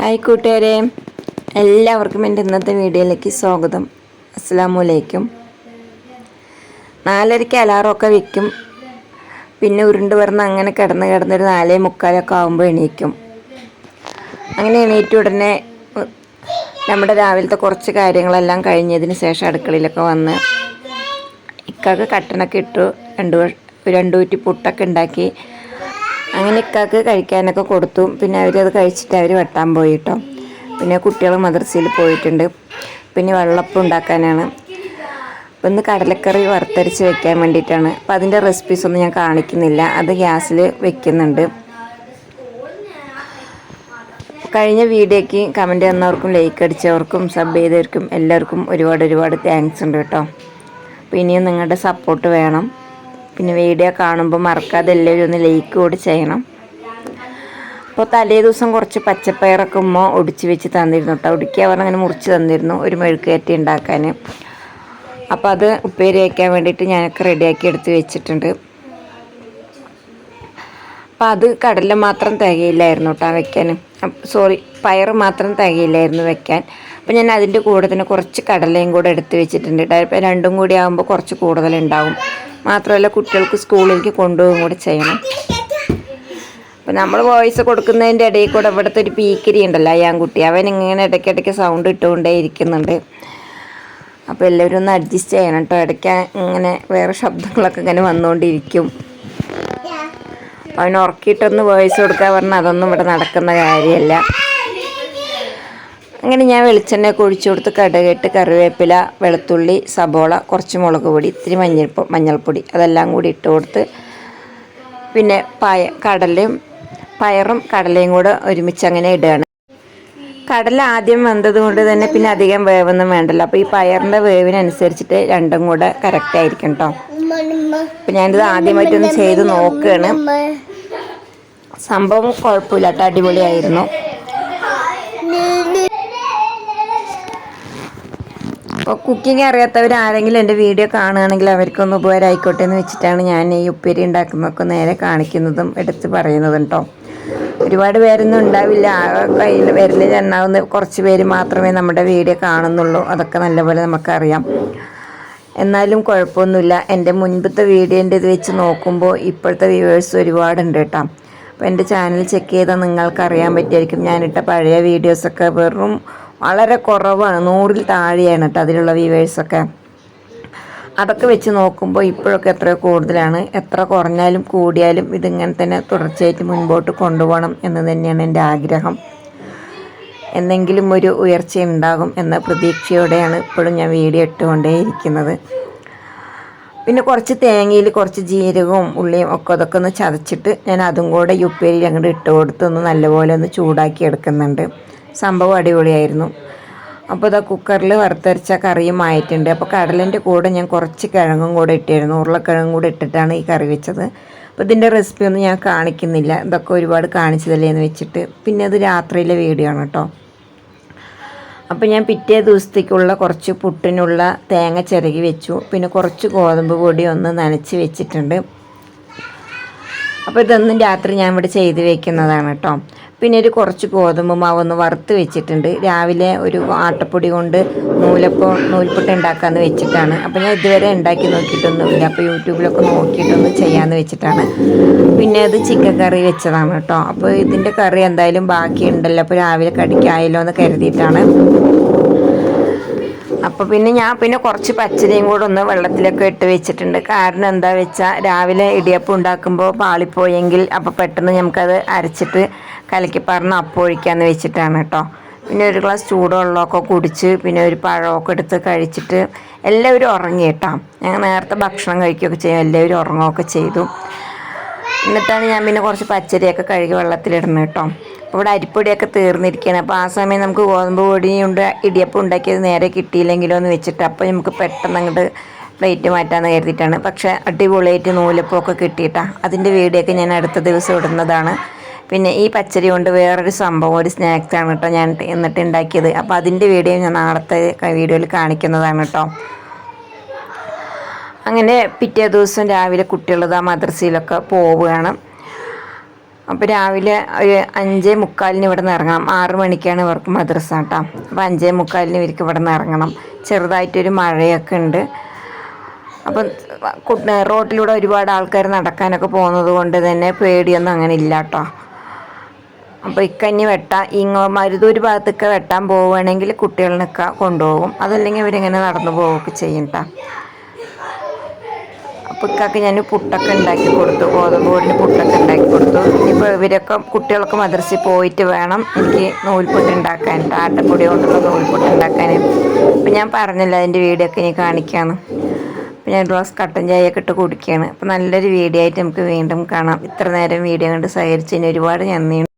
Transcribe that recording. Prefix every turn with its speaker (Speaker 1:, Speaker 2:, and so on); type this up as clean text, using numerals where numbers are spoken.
Speaker 1: Hi കൂട്ടുകാരെ, എല്ലാവർക്കും എൻ്റെ ഇന്നത്തെ വീഡിയോയിലേക്ക് സ്വാഗതം. അസ്സലാമലൈക്കും. 4:30 അലാറമൊക്കെ വയ്ക്കും. പിന്നെ ഉരുണ്ട് പറഞ്ഞ് അങ്ങനെ കിടന്നൊരു 4:45 ആകുമ്പോൾ എണീക്കും. അങ്ങനെ എണീറ്റ് ഉടനെ നമ്മുടെ രാവിലത്തെ കുറച്ച് കാര്യങ്ങളെല്ലാം കഴിഞ്ഞതിന് ശേഷം അടുക്കളയിലൊക്കെ വന്ന് ഇക്കാക്ക് കട്ടനൊക്കെ ഇട്ടു, രണ്ട് കുറ്റി പുട്ടൊക്കെ ഉണ്ടാക്കി. അങ്ങനെ ഇക്കാക്ക് കഴിക്കാനൊക്കെ കൊടുത്തു. പിന്നെ അവരത് കഴിച്ചിട്ട് അവർ വെട്ടാൻ പോയി കേട്ടോ. പിന്നെ കുട്ടികൾ മദ്രസയിൽ പോയിട്ടുണ്ട്. പിന്നെ വെള്ളപ്പം ഉണ്ടാക്കാനാണ്. അപ്പം ഇന്ന് കടലക്കറി വറുത്തരച്ച് വെക്കാൻ വേണ്ടിയിട്ടാണ്. അപ്പോൾ അതിൻ്റെ റെസിപ്പീസ് ഒന്നും ഞാൻ കാണിക്കുന്നില്ല, അത് ഗ്യാസിൽ വെക്കുന്നുണ്ട്. കഴിഞ്ഞ വീഡിയോയ്ക്ക് കമൻറ്റ് തന്നവർക്കും ലൈക്ക് അടിച്ചവർക്കും സബ് ചെയ്തവർക്കും എല്ലാവർക്കും ഒരുപാട് താങ്ക്സ് ഉണ്ട് കേട്ടോ. അപ്പോൾ ഇനിയും നിങ്ങളുടെ സപ്പോർട്ട് വേണം. പിന്നെ വീഡിയോ കാണുമ്പോൾ മറക്കാതെ എല്ലാവരും ഒന്ന് ലൈക്ക് കൂടി ചെയ്യണം. അപ്പോൾ തലേ ദിവസം കുറച്ച് പച്ചപ്പയറൊക്കെ ഉമ്മ ഒടിച്ച് വെച്ച് തന്നിരുന്നു കേട്ടോ. ഒടിക്കുക പറഞ്ഞാൽ അങ്ങനെ മുറിച്ച് തന്നിരുന്നു ഒരു മെഴുക്കുവരട്ടി ഉണ്ടാക്കാൻ. അപ്പോൾ അത് ഉപ്പേരി വയ്ക്കാൻ വേണ്ടിയിട്ട് ഞാനൊക്കെ റെഡിയാക്കി എടുത്ത് വെച്ചിട്ടുണ്ട്. അപ്പോൾ അത് കടല മാത്രം തികയില്ലായിരുന്നു കേട്ടോ വെക്കാൻ. പയർ മാത്രം തികയില്ലായിരുന്നു വെക്കാൻ. അപ്പോൾ ഞാൻ അതിൻ്റെ കൂടെ തന്നെ കുറച്ച് കടലയും കൂടെ എടുത്ത് വെച്ചിട്ടുണ്ട്. രണ്ടും കൂടി ആകുമ്പോൾ കുറച്ച് കൂടുതലുണ്ടാകും. മാത്രമല്ല കുട്ടികൾക്ക് സ്കൂളിലേക്ക് കൊണ്ടുപോകും കൂടി ചെയ്യണം. അപ്പോൾ നമ്മൾ വോയിസ് കൊടുക്കുന്നതിൻ്റെ ഇടയിൽ കൂടെ ഇവിടുത്തെ ഒരു പീക്കിരി ഉണ്ടല്ലോ, ആൺകുട്ടി, അവൻ ഇങ്ങനെ ഇടയ്ക്കിടയ്ക്ക് സൗണ്ട് ഇട്ടുകൊണ്ടേ ഇരിക്കുന്നുണ്ട്. അപ്പോൾ എല്ലാവരും ഒന്ന് അഡ്ജസ്റ്റ് ചെയ്യണം കേട്ടോ. ഇടയ്ക്ക് ഇങ്ങനെ വേറെ ശബ്ദങ്ങളൊക്കെ ഇങ്ങനെ വന്നുകൊണ്ടിരിക്കും. അവൻ ഉറക്കിയിട്ടൊന്ന് വോയിസ് കൊടുക്കാൻ പറഞ്ഞാൽ അതൊന്നും ഇവിടെ നടക്കുന്ന കാര്യമല്ല. അങ്ങനെ ഞാൻ വെളിച്ചെണ്ണയൊക്കെ ഒഴിച്ചു കൊടുത്ത് കടുകിട്ട് കറിവേപ്പില, വെളുത്തുള്ളി, സബോള, കുറച്ച് മുളക് പൊടി, ഇത്തിരി മഞ്ഞൾപ്പൊടി അതെല്ലാം കൂടി ഇട്ട് കൊടുത്ത് പിന്നെ പയറും കടലയും കൂടെ ഒരുമിച്ച് അങ്ങനെ ഇടുകയാണ്. കടല ആദ്യം വെന്തത് കൊണ്ട് തന്നെ പിന്നെ അധികം വേവൊന്നും വേണ്ടല്ലോ. അപ്പോൾ ഈ പയറിൻ്റെ വേവിനനുസരിച്ചിട്ട് രണ്ടും കൂടെ കറക്റ്റായിരിക്കും കേട്ടോ. അപ്പോൾ ഞാനിത് ആദ്യമായിട്ടൊന്ന് ചെയ്ത് നോക്കുകയാണ്. സംഭവം കുഴപ്പമില്ല കേട്ടോ, അടിപൊളിയായിരുന്നു. അപ്പോൾ കുക്കിംഗ് അറിയാത്തവർ ആരെങ്കിലും എൻ്റെ വീഡിയോ കാണുകയാണെങ്കിൽ അവർക്കൊന്ന് ഉപകാരമായിക്കോട്ടെ എന്ന് വെച്ചിട്ടാണ് ഞാൻ ഈ ഉപ്പേരി ഉണ്ടാക്കുന്നതൊക്കെ നേരെ കാണിക്കുന്നതും എടുത്ത് പറയുന്നതും കേട്ടോ. ഒരുപാട് പേരൊന്നും ഉണ്ടാവില്ല, കയ്യിൽ വിരലിൽ എണ്ണാവുന്ന കുറച്ച് പേര് മാത്രമേ നമ്മുടെ വീഡിയോ കാണുന്നുള്ളൂ. അതൊക്കെ നല്ലപോലെ നമുക്കറിയാം. എന്നാലും കുഴപ്പമൊന്നുമില്ല. എൻ്റെ മുൻപത്തെ വീഡിയോൻ്റെ ഇത് വെച്ച് നോക്കുമ്പോൾ ഇപ്പോഴത്തെ വ്യൂവേഴ്സ് ഒരുപാടുണ്ട് കേട്ടോ. അപ്പോൾ എൻ്റെ ചാനൽ ചെക്ക് ചെയ്താൽ നിങ്ങൾക്കറിയാൻ പറ്റുമായിരിക്കും. ഞാനിട്ട പഴയ വീഡിയോസൊക്കെ വെറും വളരെ കുറവാണ്, 100-ൽ താഴെയാണ് കേട്ടോ അതിലുള്ള വ്യൂവേഴ്സൊക്കെ. അതൊക്കെ വെച്ച് നോക്കുമ്പോൾ ഇപ്പോഴൊക്കെ എത്രയോ കൂടുതലാണ്. എത്ര കുറഞ്ഞാലും കൂടിയാലും ഇതിങ്ങനെ തന്നെ തുടർച്ചയായിട്ട് മുൻപോട്ട് കൊണ്ടുപോകണം എന്ന് തന്നെയാണ് എൻ്റെ ആഗ്രഹം. എന്തെങ്കിലും ഒരു ഉയർച്ച ഉണ്ടാകും എന്ന പ്രതീക്ഷയോടെയാണ് ഇപ്പോഴും ഞാൻ വീഡിയോ ഇട്ടുകൊണ്ടേയിരിക്കുന്നത്. പിന്നെ കുറച്ച് തേങ്ങയിൽ കുറച്ച് ജീരകവും ഉള്ളിയും ഒക്കെ അതൊക്കെ ഒന്ന് ചതച്ചിട്ട് ഞാൻ അതും കൂടെ ഉപ്പേരിയിൽ അങ്ങോട്ട് ഇട്ട് കൊടുത്ത് ഒന്ന് നല്ലപോലെ ഒന്ന് ചൂടാക്കി എടുക്കുന്നുണ്ട്. സംഭവം അടിപൊളിയായിരുന്നു. അപ്പോൾ ഇതാ കുക്കറിൽ വറുത്തരച്ച കറിയും ആയിട്ടുണ്ട്. അപ്പോൾ കടലിൻ്റെ കൂടെ ഞാൻ കുറച്ച് കിഴങ്ങും കൂടെ ഇട്ടായിരുന്നു, ഉരുളക്കിഴങ്ങും കൂടെ ഇട്ടിട്ടാണ് ഈ കറി വെച്ചത്. അപ്പോൾ ഇതിൻ്റെ റെസിപ്പി ഒന്നും ഞാൻ കാണിക്കുന്നില്ല, ഇതൊക്കെ ഒരുപാട് കാണിച്ചതല്ലേ എന്ന് വെച്ചിട്ട്. പിന്നെ അത് രാത്രിയിലെ വീഡിയോ ആണ് കേട്ടോ. അപ്പോൾ ഞാൻ പിറ്റേ ദിവസത്തേക്കുള്ള കുറച്ച് പുട്ടിനുള്ള തേങ്ങ ചിരകി വെച്ചു. പിന്നെ കുറച്ച് ഗോതമ്പ് പൊടി ഒന്ന് നനച്ച് വെച്ചിട്ടുണ്ട്. അപ്പോൾ ഇതൊന്നും രാത്രി ഞാൻ ഇവിടെ ചെയ്ത് വെക്കുന്നതാണ് കേട്ടോ. പിന്നെ ഒരു കുറച്ച് ഗോതമ്പ് മാവൊന്ന് വറുത്ത് വെച്ചിട്ടുണ്ട്. രാവിലെ ഒരു ആട്ടപ്പൊടി കൊണ്ട് നൂൽപുട്ട് ഉണ്ടാക്കാമെന്ന് വെച്ചിട്ടാണ്. അപ്പോൾ ഞാൻ ഇതുവരെ ഉണ്ടാക്കി നോക്കിയിട്ടൊന്നുമില്ല, അപ്പോൾ യൂട്യൂബിലൊക്കെ നോക്കിയിട്ടൊന്ന് ചെയ്യാമെന്ന് വെച്ചിട്ടാണ്. പിന്നെ അത് ചിക്കൻ കറി വെച്ചതാണ് കേട്ടോ. അപ്പോൾ ഇതിൻ്റെ കറി എന്തായാലും ബാക്കിയുണ്ടല്ലോ, അപ്പോൾ രാവിലെ കടിക്കായല്ലോ എന്ന് കരുതിയിട്ടാണ്. അപ്പോൾ പിന്നെ കുറച്ച് പച്ചരിയും കൂടെ ഒന്ന് വെള്ളത്തിലൊക്കെ ഇട്ട് വെച്ചിട്ടുണ്ട്. കാരണം എന്താ വെച്ചാൽ രാവിലെ ഇടിയപ്പം ഉണ്ടാക്കുമ്പോൾ പാളിപ്പോയെങ്കിൽ അപ്പോൾ പെട്ടെന്ന് നമുക്കത് അരച്ചിട്ട് കലക്കിപ്പറന്ന് അപ്പം ഒഴിക്കാമെന്ന് വെച്ചിട്ടാണ് കേട്ടോ. പിന്നെ ഒരു ഗ്ലാസ് ചൂടുവെള്ളമൊക്കെ കുടിച്ച് പിന്നെ ഒരു പഴമൊക്കെ എടുത്ത് കഴിച്ചിട്ട് എല്ലാവരും ഉറങ്ങി കേട്ടോ. ഞങ്ങൾ നേരത്തെ ഭക്ഷണം കഴിക്കുകയൊക്കെ ചെയ്യും, എല്ലാവരും ഉറങ്ങുകയൊക്കെ ചെയ്തു. എന്നിട്ടാണ് ഞാൻ പിന്നെ കുറച്ച് പച്ചരിയൊക്കെ കഴുകി വെള്ളത്തിലിടുന്നത് കേട്ടോ. ഇവിടെ അരിപ്പൊടിയൊക്കെ തീർന്നിരിക്കുകയാണ്. അപ്പോൾ ആ സമയം നമുക്ക് ഗോതമ്പ് പൊടിയുണ്ട് ഇടിയപ്പം ഉണ്ടാക്കിയത് നേരെ കിട്ടിയില്ലെങ്കിലോ എന്ന് വെച്ചിട്ട് അപ്പോൾ നമുക്ക് പെട്ടെന്ന് അങ്ങോട്ട് പ്ലേറ്റ് മാറ്റാമെന്ന് കരുതിയിട്ടാണ്. പക്ഷേ അടിപൊളിയായിട്ട് നൂലപ്പമൊക്കെ കിട്ടിയിട്ടാണ്. അതിൻ്റെ വീഡിയോ ഒക്കെ ഞാൻ അടുത്ത ദിവസം ഇടുന്നതാണ്. പിന്നെ ഈ പച്ചരി കൊണ്ട് വേറൊരു സംഭവം, ഒരു സ്നാക്സാണ് കേട്ടോ ഞാൻ എന്നിട്ട് ഉണ്ടാക്കിയത്. അപ്പോൾ അതിൻ്റെ വീഡിയോ ഞാൻ നാളത്തെ വീഡിയോയിൽ കാണിക്കുന്നതാണ് കേട്ടോ. അങ്ങനെ പിറ്റേ ദിവസം രാവിലെ കുട്ടികളിതാ മദ്രസയിലൊക്കെ പോവുകയാണ്. അപ്പോൾ രാവിലെ ഒരു 5:45 ഇവിടെ നിന്ന് ഇറങ്ങണം. 6 മണിക്കാണ് ഇവർക്ക് മദ്രസ കേട്ടോ. അപ്പോൾ 5:45 ഇവർക്ക് ഇവിടെ നിന്ന് ഇറങ്ങണം. ചെറുതായിട്ടൊരു മഴയൊക്കെ ഉണ്ട്. അപ്പം റോട്ടിലൂടെ ഒരുപാട് ആൾക്കാർ നടക്കാനൊക്കെ പോകുന്നത് കൊണ്ട് തന്നെ പേടിയൊന്നും അങ്ങനെ ഇല്ല കേട്ടോ. അപ്പോൾ ഇക്കഞ്ഞി മരുതൂർ ഭാഗത്തൊക്കെ വെട്ടാൻ പോവുകയാണെങ്കിൽ കുട്ടികളിനൊക്കെ കൊണ്ടുപോകും. അതല്ലെങ്കിൽ ഇവരിങ്ങനെ നടന്നു പോവുകയൊക്കെ ചെയ്യും കേട്ടോ. അപ്പോൾ ഇക്കൊക്കെ ഞാൻ പുട്ടൊക്കെ ഉണ്ടാക്കി കൊടുത്തു, ഗോതമ്പ് പൊടിന് പുട്ടൊക്കെ ഉണ്ടാക്കി കൊടുത്തു. ഇനിയിപ്പോൾ കുട്ടികളൊക്കെ മദ്രസയിൽ പോയിട്ട് വേണം എനിക്ക് നൂൽപുട്ട് ഉണ്ടാക്കാൻ, ആട്ടപ്പൊടി കൊണ്ടുള്ള നൂൽപുട്ട് ഉണ്ടാക്കാൻ. അപ്പോൾ ഞാൻ പറഞ്ഞില്ല അതിൻ്റെ വീഡിയോ ഒക്കെ ഇനി കാണിക്കാമെന്ന്. അപ്പോൾ ഞാൻ ഗ്ലാസ് കട്ടൻ ചായയൊക്കെ ഇട്ട് കുടിക്കുകയാണ്. അപ്പോൾ നല്ലൊരു വീഡിയോ ആയിട്ട് നമുക്ക് വീണ്ടും കാണാം. ഇത്ര നേരം വീഡിയോ കണ്ട് സഹകരിച്ചതിന് ഒരുപാട് നന്ദിയുണ്ട്.